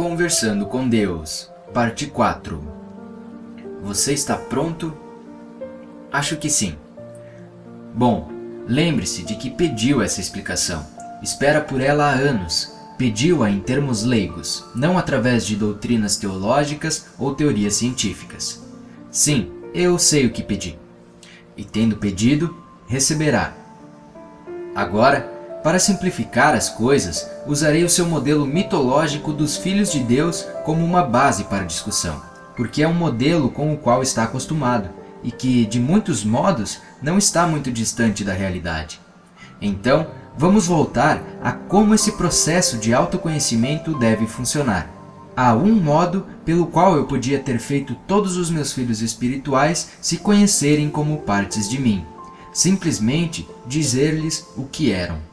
Conversando com Deus, parte 4. Você está pronto? Acho que sim. Bom, lembre-se de que pediu essa explicação. Espera por ela há anos. Pediu-a em termos leigos, não através de doutrinas teológicas ou teorias científicas. Sim, eu sei o que pedi. E tendo pedido, receberá. Agora, para simplificar as coisas, usarei o seu modelo mitológico dos filhos de Deus como uma base para a discussão, porque é um modelo com o qual está acostumado e que, de muitos modos, não está muito distante da realidade. Então, vamos voltar a como esse processo de autoconhecimento deve funcionar. Há um modo pelo qual eu podia ter feito todos os meus filhos espirituais se conhecerem como partes de mim. Simplesmente dizer-lhes o que eram.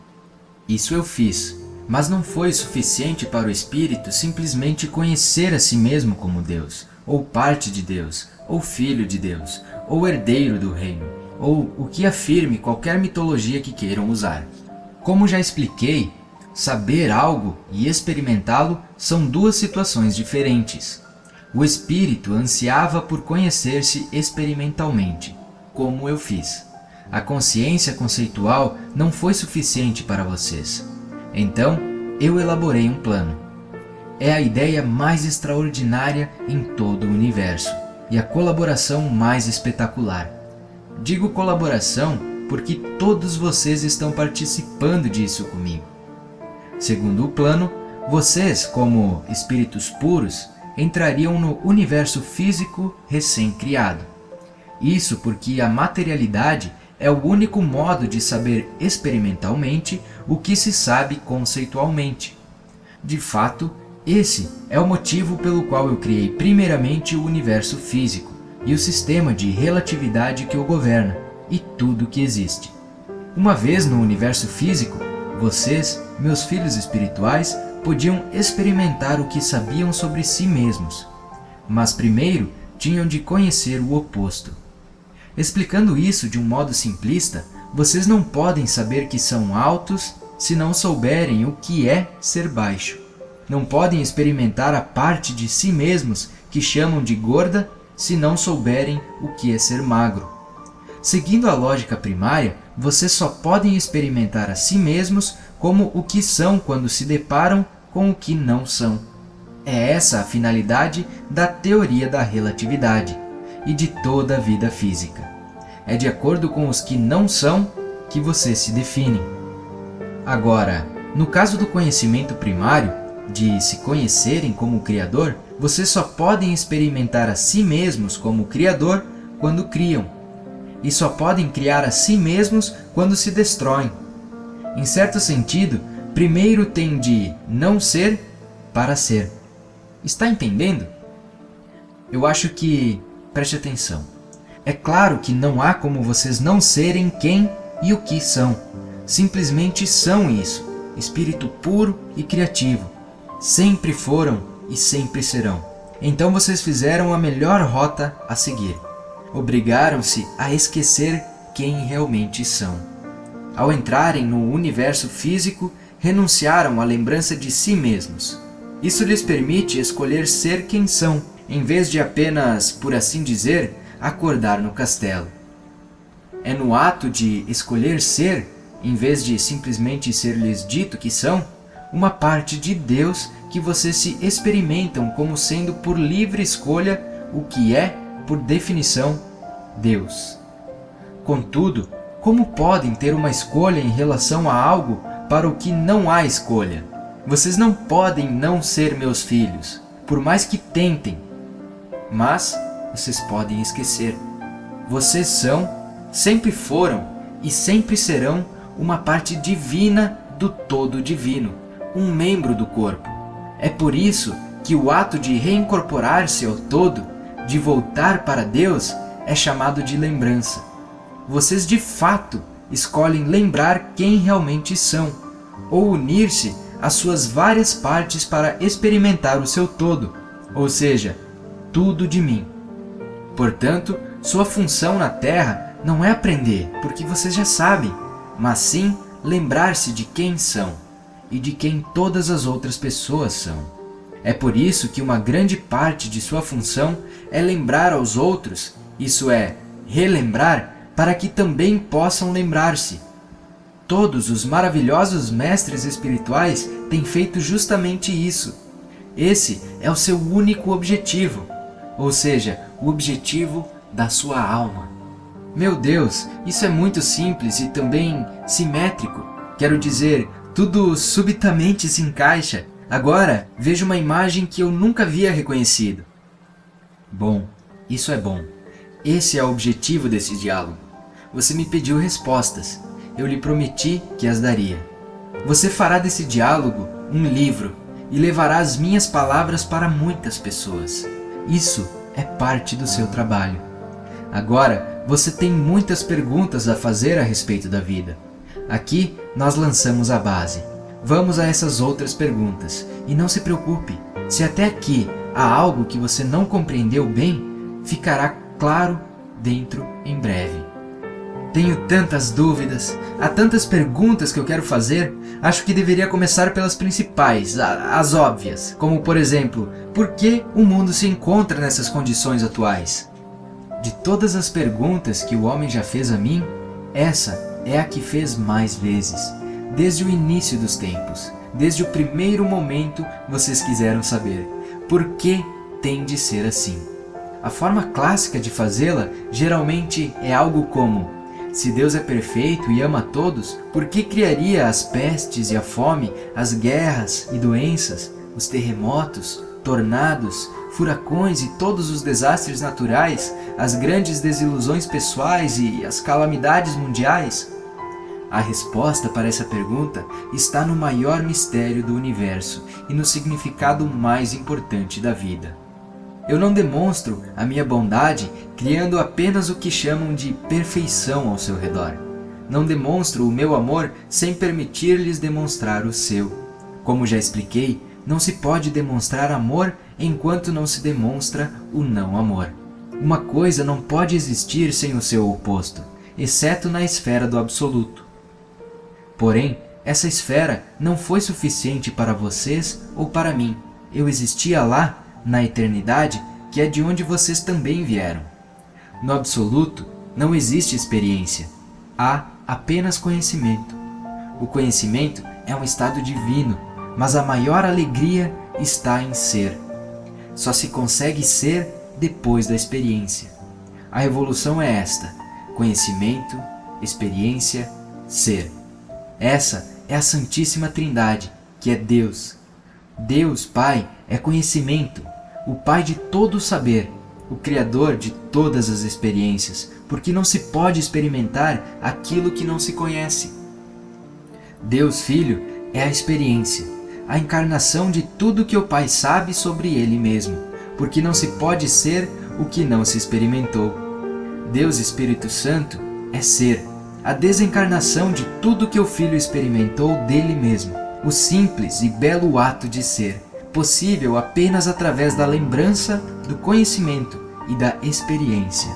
Isso eu fiz, mas não foi suficiente para o espírito simplesmente conhecer a si mesmo como Deus, ou parte de Deus, ou filho de Deus, ou herdeiro do reino, ou o que afirme qualquer mitologia que queiram usar. Como já expliquei, saber algo e experimentá-lo são duas situações diferentes. O espírito ansiava por conhecer-se experimentalmente, como eu fiz. A consciência conceitual não foi suficiente para vocês. Então, eu elaborei um plano. É a ideia mais extraordinária em todo o universo e a colaboração mais espetacular. Digo colaboração porque todos vocês estão participando disso comigo. Segundo o plano, vocês, como espíritos puros, entrariam no universo físico recém-criado. Isso porque a materialidade é o único modo de saber experimentalmente o que se sabe conceitualmente. De fato, esse é o motivo pelo qual eu criei primeiramente o universo físico e o sistema de relatividade que o governa e tudo que existe. Uma vez no universo físico, vocês, meus filhos espirituais, podiam experimentar o que sabiam sobre si mesmos. Mas primeiro tinham de conhecer o oposto. Explicando isso de um modo simplista, vocês não podem saber que são altos se não souberem o que é ser baixo. Não podem experimentar a parte de si mesmos que chamam de gorda se não souberem o que é ser magro. Seguindo a lógica primária, vocês só podem experimentar a si mesmos como o que são quando se deparam com o que não são. É essa a finalidade da teoria da relatividade e de toda a vida física. É de acordo com os que não são que vocês se definem. Agora, no caso do conhecimento primário, de se conhecerem como Criador, vocês só podem experimentar a si mesmos como Criador quando criam. E só podem criar a si mesmos quando se destroem. Em certo sentido, primeiro tem de não ser para ser. Está entendendo? Eu acho que... preste atenção. É claro que não há como vocês não serem quem e o que são. Simplesmente são isso, espírito puro e criativo. Sempre foram e sempre serão. Então vocês fizeram a melhor rota a seguir. Obrigaram-se a esquecer quem realmente são. Ao entrarem no universo físico, renunciaram à lembrança de si mesmos. Isso lhes permite escolher ser quem são, em vez de apenas, por assim dizer, acordar no castelo. É no ato de escolher ser, em vez de simplesmente ser-lhes dito que são, uma parte de Deus que vocês se experimentam como sendo por livre escolha o que é, por definição, Deus. Contudo, como podem ter uma escolha em relação a algo para o que não há escolha? Vocês não podem não ser meus filhos, por mais que tentem. Mas vocês podem esquecer. Vocês são, sempre foram e sempre serão uma parte divina do todo divino, um membro do corpo. É por isso que o ato de reincorporar-se ao todo, de voltar para Deus, é chamado de lembrança. Vocês de fato escolhem lembrar quem realmente são, ou unir-se às suas várias partes para experimentar o seu todo, ou seja, tudo de mim. Portanto, sua função na Terra não é aprender, porque vocês já sabem, mas sim lembrar-se de quem são e de quem todas as outras pessoas são. É por isso que uma grande parte de sua função é lembrar aos outros, isso é, relembrar, para que também possam lembrar-se. Todos os maravilhosos mestres espirituais têm feito justamente isso. Esse é o seu único objetivo, ou seja, o objetivo da sua alma. Meu Deus, isso é muito simples e também simétrico. Quero dizer, tudo subitamente se encaixa. Agora, vejo uma imagem que eu nunca havia reconhecido. Bom, isso é bom. Esse é o objetivo desse diálogo. Você me pediu respostas. Eu lhe prometi que as daria. Você fará desse diálogo um livro e levará as minhas palavras para muitas pessoas. Isso é parte do seu trabalho. Agora, você tem muitas perguntas a fazer a respeito da vida. Aqui, nós lançamos a base. Vamos a essas outras perguntas. E não se preocupe, se até aqui há algo que você não compreendeu bem, ficará claro dentro em breve. Tenho tantas dúvidas, há tantas perguntas que eu quero fazer, acho que deveria começar pelas principais, as óbvias, como por exemplo, por que o mundo se encontra nessas condições atuais? De todas as perguntas que o homem já fez a mim, essa é a que fez mais vezes, desde o início dos tempos, desde o primeiro momento vocês quiseram saber, por que tem de ser assim? A forma clássica de fazê-la geralmente é algo como: se Deus é perfeito e ama a todos, por que criaria as pestes e a fome, as guerras e doenças, os terremotos, tornados, furacões e todos os desastres naturais, as grandes desilusões pessoais e as calamidades mundiais? A resposta para essa pergunta está no maior mistério do universo e no significado mais importante da vida. Eu não demonstro a minha bondade criando apenas o que chamam de perfeição ao seu redor. Não demonstro o meu amor sem permitir-lhes demonstrar o seu. Como já expliquei, não se pode demonstrar amor enquanto não se demonstra o não amor. Uma coisa não pode existir sem o seu oposto, exceto na esfera do absoluto. Porém, essa esfera não foi suficiente para vocês ou para mim. Eu existia lá, na eternidade, que é de onde vocês também vieram. No absoluto, não existe experiência. Há apenas conhecimento. O conhecimento é um estado divino, mas a maior alegria está em ser. Só se consegue ser depois da experiência. A revolução é esta: conhecimento, experiência, ser. Essa é a Santíssima Trindade, que é Deus. Deus, Pai, é conhecimento, o Pai de todo o saber, o Criador de todas as experiências, porque não se pode experimentar aquilo que não se conhece. Deus Filho é a experiência, a encarnação de tudo que o Pai sabe sobre Ele mesmo, porque não se pode ser o que não se experimentou. Deus Espírito Santo é ser, a desencarnação de tudo que o Filho experimentou dele mesmo, o simples e belo ato de ser, possível apenas através da lembrança, do conhecimento e da experiência.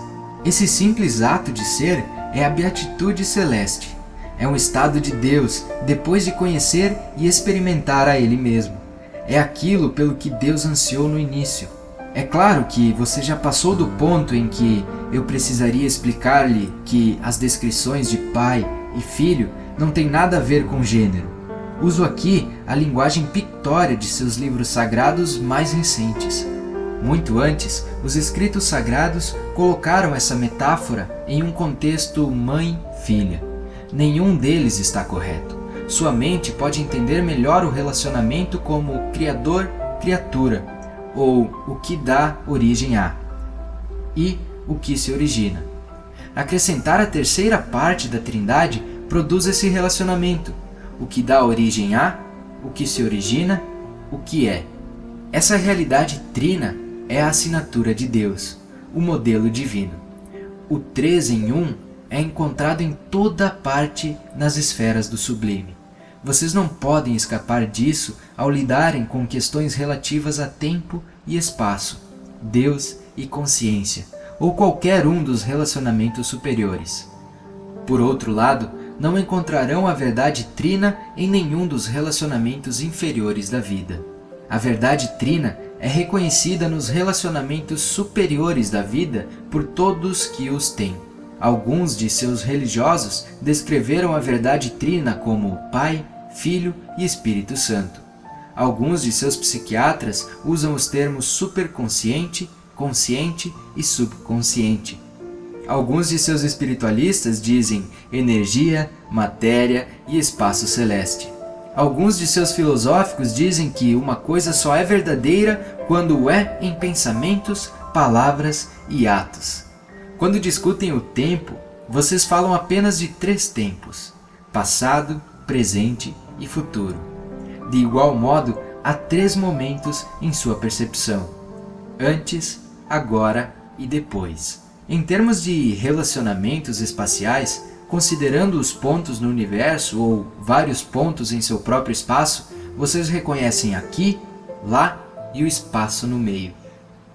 Esse simples ato de ser é a beatitude celeste. É um estado de Deus depois de conhecer e experimentar a Ele mesmo. É aquilo pelo que Deus ansiou no início. É claro que você já passou do ponto em que eu precisaria explicar-lhe que as descrições de pai e filho não têm nada a ver com gênero. Uso aqui a linguagem pictória de seus livros sagrados mais recentes. Muito antes, os escritos sagrados colocaram essa metáfora em um contexto mãe-filha. Nenhum deles está correto. Sua mente pode entender melhor o relacionamento como criador-criatura, ou o que dá origem a, e o que se origina. Acrescentar a terceira parte da Trindade produz esse relacionamento, o que dá origem a, o que se origina, o que é. Essa realidade trina é a assinatura de Deus, o modelo divino. O 3 em 1 é encontrado em toda parte nas esferas do sublime. Vocês não podem escapar disso ao lidarem com questões relativas a tempo e espaço, Deus e consciência, ou qualquer um dos relacionamentos superiores. Por outro lado, não encontrarão a verdade trina em nenhum dos relacionamentos inferiores da vida. A verdade trina é reconhecida nos relacionamentos superiores da vida por todos que os têm. Alguns de seus religiosos descreveram a verdade trina como Pai, Filho e Espírito Santo. Alguns de seus psiquiatras usam os termos superconsciente, consciente e subconsciente. Alguns de seus espiritualistas dizem energia, matéria e espaço celeste. Alguns de seus filosóficos dizem que uma coisa só é verdadeira quando é em pensamentos, palavras e atos. Quando discutem o tempo, vocês falam apenas de 3 tempos: passado, presente e futuro. De igual modo, há 3 momentos em sua percepção: antes, agora e depois. Em termos de relacionamentos espaciais, considerando os pontos no universo ou vários pontos em seu próprio espaço, vocês reconhecem aqui, lá e o espaço no meio.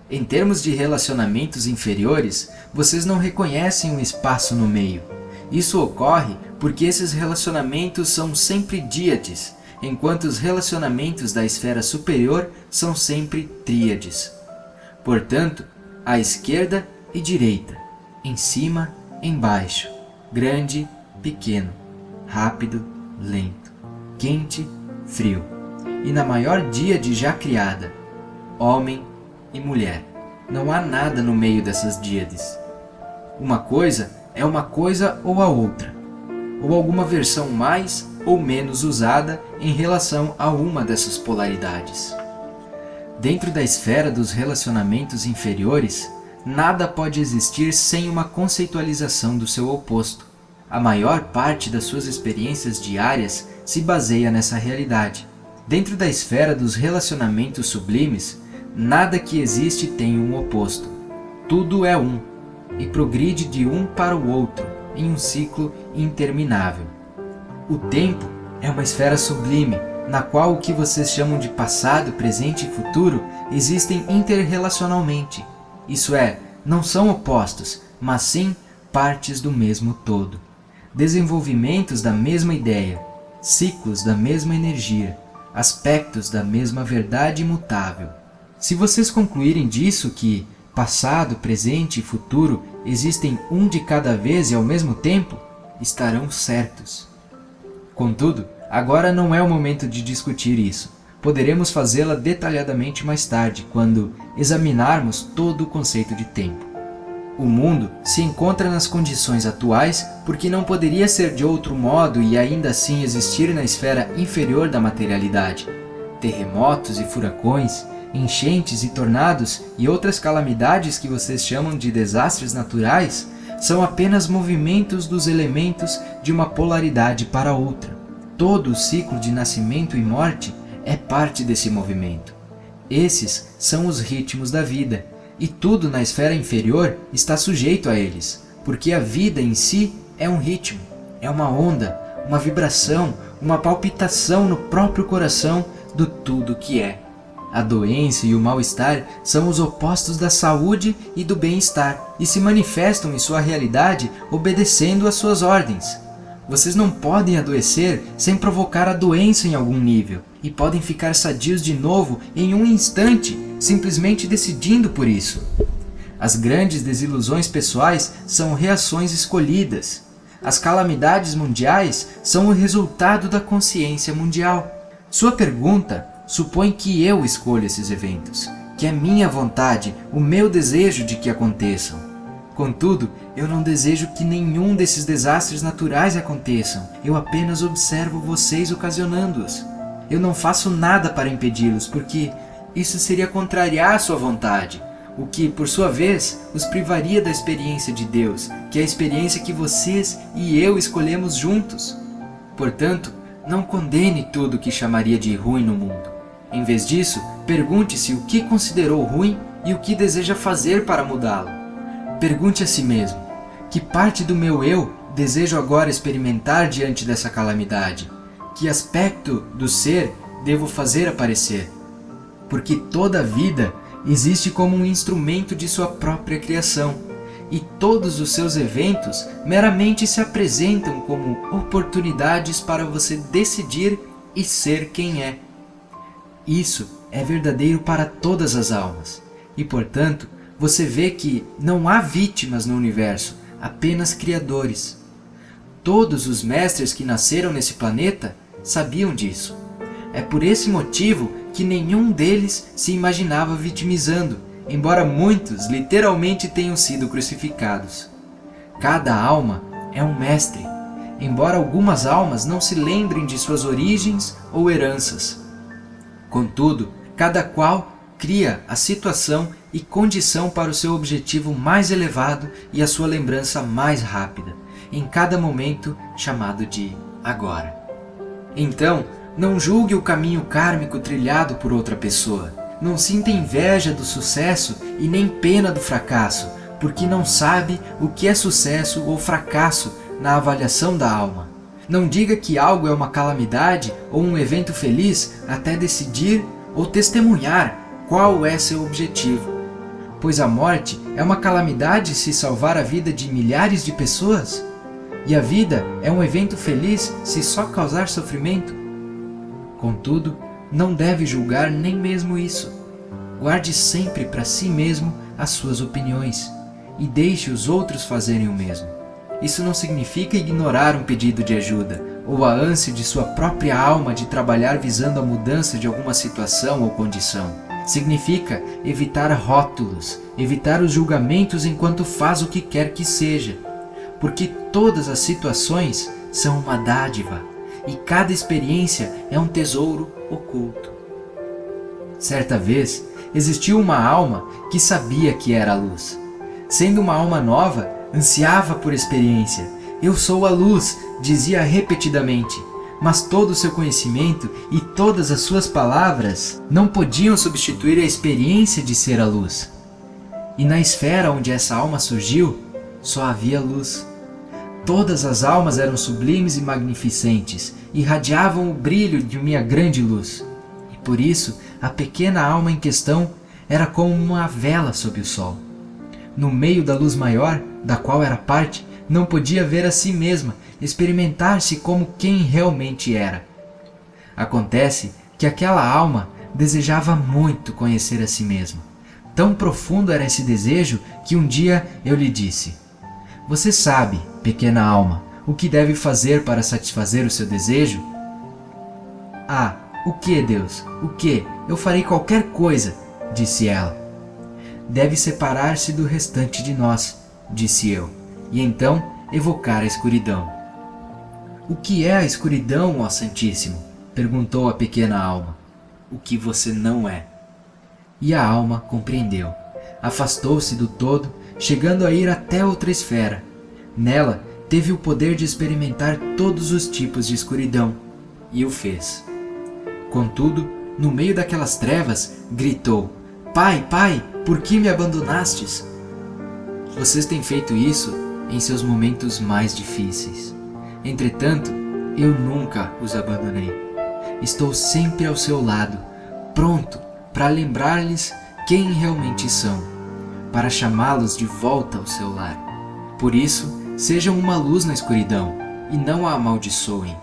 Em termos de relacionamentos inferiores, vocês não reconhecem um espaço no meio. Isso ocorre porque esses relacionamentos são sempre díades, enquanto os relacionamentos da esfera superior são sempre tríades. Portanto, à esquerda e direita, em cima, embaixo, grande, pequeno, rápido, lento, quente, frio, e na maior díade já criada, homem e mulher. Não há nada no meio dessas díades. Uma coisa é uma coisa ou a outra, ou alguma versão mais ou menos usada em relação a uma dessas polaridades. Dentro da esfera dos relacionamentos inferiores, nada pode existir sem uma conceitualização do seu oposto. A maior parte das suas experiências diárias se baseia nessa realidade. Dentro da esfera dos relacionamentos sublimes, nada que existe tem um oposto. Tudo é um, e progride de um para o outro, em um ciclo interminável. O tempo é uma esfera sublime, na qual o que vocês chamam de passado, presente e futuro existem interrelacionalmente. Isso é, não são opostos, mas sim partes do mesmo todo. Desenvolvimentos da mesma ideia, ciclos da mesma energia, aspectos da mesma verdade imutável. Se vocês concluírem disso que passado, presente e futuro existem um de cada vez e ao mesmo tempo, estarão certos. Contudo, agora não é o momento de discutir isso. Poderemos fazê-la detalhadamente mais tarde, quando examinarmos todo o conceito de tempo. O mundo se encontra nas condições atuais porque não poderia ser de outro modo e ainda assim existir na esfera inferior da materialidade. Terremotos e furacões, enchentes e tornados e outras calamidades que vocês chamam de desastres naturais são apenas movimentos dos elementos de uma polaridade para outra. Todo o ciclo de nascimento e morte é parte desse movimento. Esses são os ritmos da vida, e tudo na esfera inferior está sujeito a eles, porque a vida em si é um ritmo, é uma onda, uma vibração, uma palpitação no próprio coração do tudo que é. A doença e o mal-estar são os opostos da saúde e do bem-estar, e se manifestam em sua realidade obedecendo às suas ordens. Vocês não podem adoecer sem provocar a doença em algum nível, e podem ficar sadios de novo em um instante, simplesmente decidindo por isso. As grandes desilusões pessoais são reações escolhidas. As calamidades mundiais são o resultado da consciência mundial. Sua pergunta supõe que eu escolho esses eventos, que é minha vontade, o meu desejo de que aconteçam. Contudo, eu não desejo que nenhum desses desastres naturais aconteçam, eu apenas observo vocês ocasionando-os. Eu não faço nada para impedi-los, porque isso seria contrariar a sua vontade, o que, por sua vez, os privaria da experiência de Deus, que é a experiência que vocês e eu escolhemos juntos. Portanto, não condene tudo o que chamaria de ruim no mundo. Em vez disso, pergunte-se o que considerou ruim e o que deseja fazer para mudá-lo. Pergunte a si mesmo, que parte do meu eu desejo agora experimentar diante dessa calamidade? Que aspecto do ser devo fazer aparecer? Porque toda a vida existe como um instrumento de sua própria criação, e todos os seus eventos meramente se apresentam como oportunidades para você decidir e ser quem é. Isso é verdadeiro para todas as almas, e portanto, você vê que não há vítimas no universo, apenas criadores. Todos os mestres que nasceram nesse planeta sabiam disso. É por esse motivo que nenhum deles se imaginava vitimizando, embora muitos literalmente tenham sido crucificados. Cada alma é um mestre, embora algumas almas não se lembrem de suas origens ou heranças. Contudo, cada qual cria a situação e condição para o seu objetivo mais elevado e a sua lembrança mais rápida, em cada momento chamado de agora. Então, não julgue o caminho kármico trilhado por outra pessoa. Não sinta inveja do sucesso e nem pena do fracasso, porque não sabe o que é sucesso ou fracasso na avaliação da alma. Não diga que algo é uma calamidade ou um evento feliz até decidir ou testemunhar qual é seu objetivo. Pois a morte é uma calamidade se salvar a vida de milhares de pessoas? E a vida é um evento feliz se só causar sofrimento? Contudo, não deve julgar nem mesmo isso. Guarde sempre para si mesmo as suas opiniões e deixe os outros fazerem o mesmo. Isso não significa ignorar um pedido de ajuda ou a ânsia de sua própria alma de trabalhar visando a mudança de alguma situação ou condição. Significa evitar rótulos, evitar os julgamentos enquanto faz o que quer que seja, porque todas as situações são uma dádiva e cada experiência é um tesouro oculto. Certa vez, existiu uma alma que sabia que era a luz. Sendo uma alma nova, ansiava por experiência. Eu sou a luz, dizia repetidamente, mas todo o seu conhecimento e todas as suas palavras não podiam substituir a experiência de ser a luz. E na esfera onde essa alma surgiu, só havia luz. Todas as almas eram sublimes e magnificentes, irradiavam o brilho de minha grande luz. E por isso, a pequena alma em questão era como uma vela sob o sol. No meio da luz maior, da qual era parte, não podia ver a si mesma, experimentar-se como quem realmente era. Acontece que aquela alma desejava muito conhecer a si mesma. Tão profundo era esse desejo que um dia eu lhe disse: "Você sabe, pequena alma, o que deve fazer para satisfazer o seu desejo?" "Ah, o que, Deus? O que? Eu farei qualquer coisa", disse ela. "Deve separar-se do restante de nós", disse eu, e então evocar a escuridão. "O que é a escuridão, ó Santíssimo?", perguntou a pequena alma. "O que você não é." E a alma compreendeu. Afastou-se do todo, chegando a ir até outra esfera. Nela, teve o poder de experimentar todos os tipos de escuridão, e o fez. Contudo, no meio daquelas trevas, gritou: "Pai, pai, por que me abandonastes?" Vocês têm feito isso em seus momentos mais difíceis. Entretanto, eu nunca os abandonei. Estou sempre ao seu lado, pronto para lembrar-lhes quem realmente são, para chamá-los de volta ao seu lar. Por isso, sejam uma luz na escuridão e não a amaldiçoem.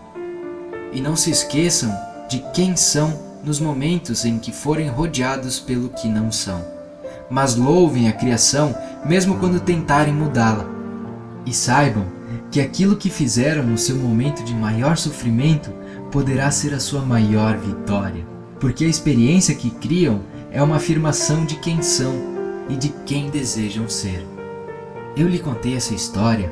E não se esqueçam de quem são nos momentos em que forem rodeados pelo que não são. Mas louvem a criação mesmo quando tentarem mudá-la. E saibam que aquilo que fizeram no seu momento de maior sofrimento poderá ser a sua maior vitória, porque a experiência que criam é uma afirmação de quem são e de quem desejam ser. Eu lhe contei essa história,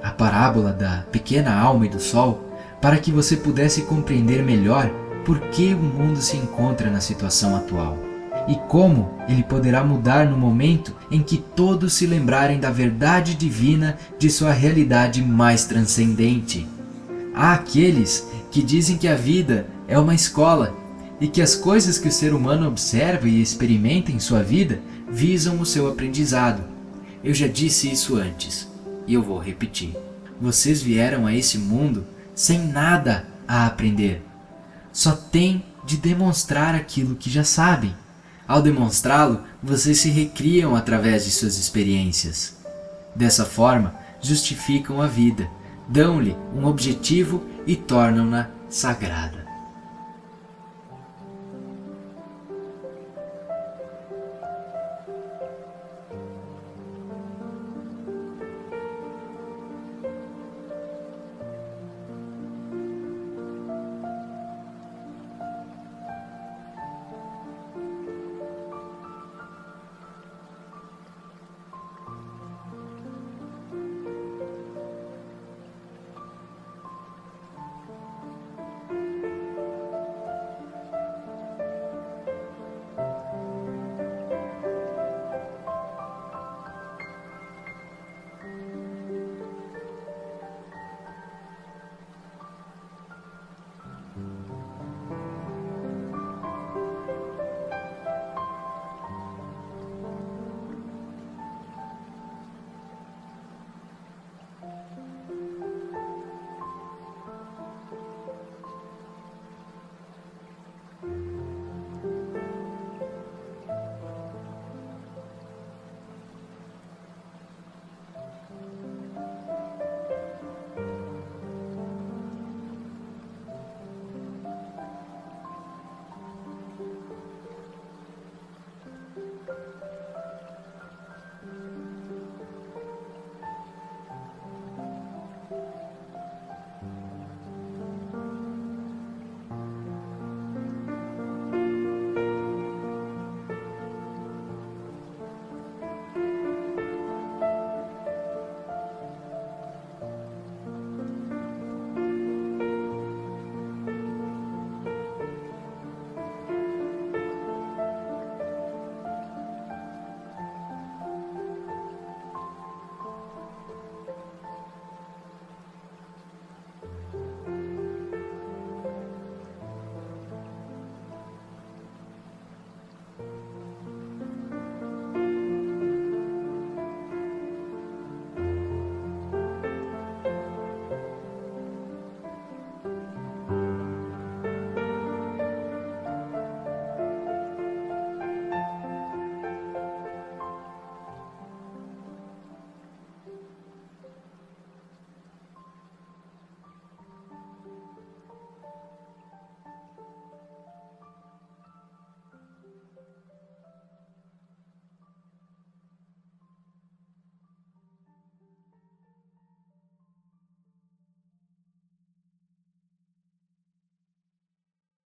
a parábola da pequena alma e do sol, para que você pudesse compreender melhor por que o mundo se encontra na situação atual e como ele poderá mudar no momento em que todos se lembrarem da verdade divina de sua realidade mais transcendente. Há aqueles que dizem que a vida é uma escola e que as coisas que o ser humano observa e experimenta em sua vida visam o seu aprendizado. Eu já disse isso antes e eu vou repetir. Vocês vieram a esse mundo sem nada a aprender. Só têm de demonstrar aquilo que já sabem. Ao demonstrá-lo, vocês se recriam através de suas experiências. Dessa forma, justificam a vida, dão-lhe um objetivo e tornam-na sagrada.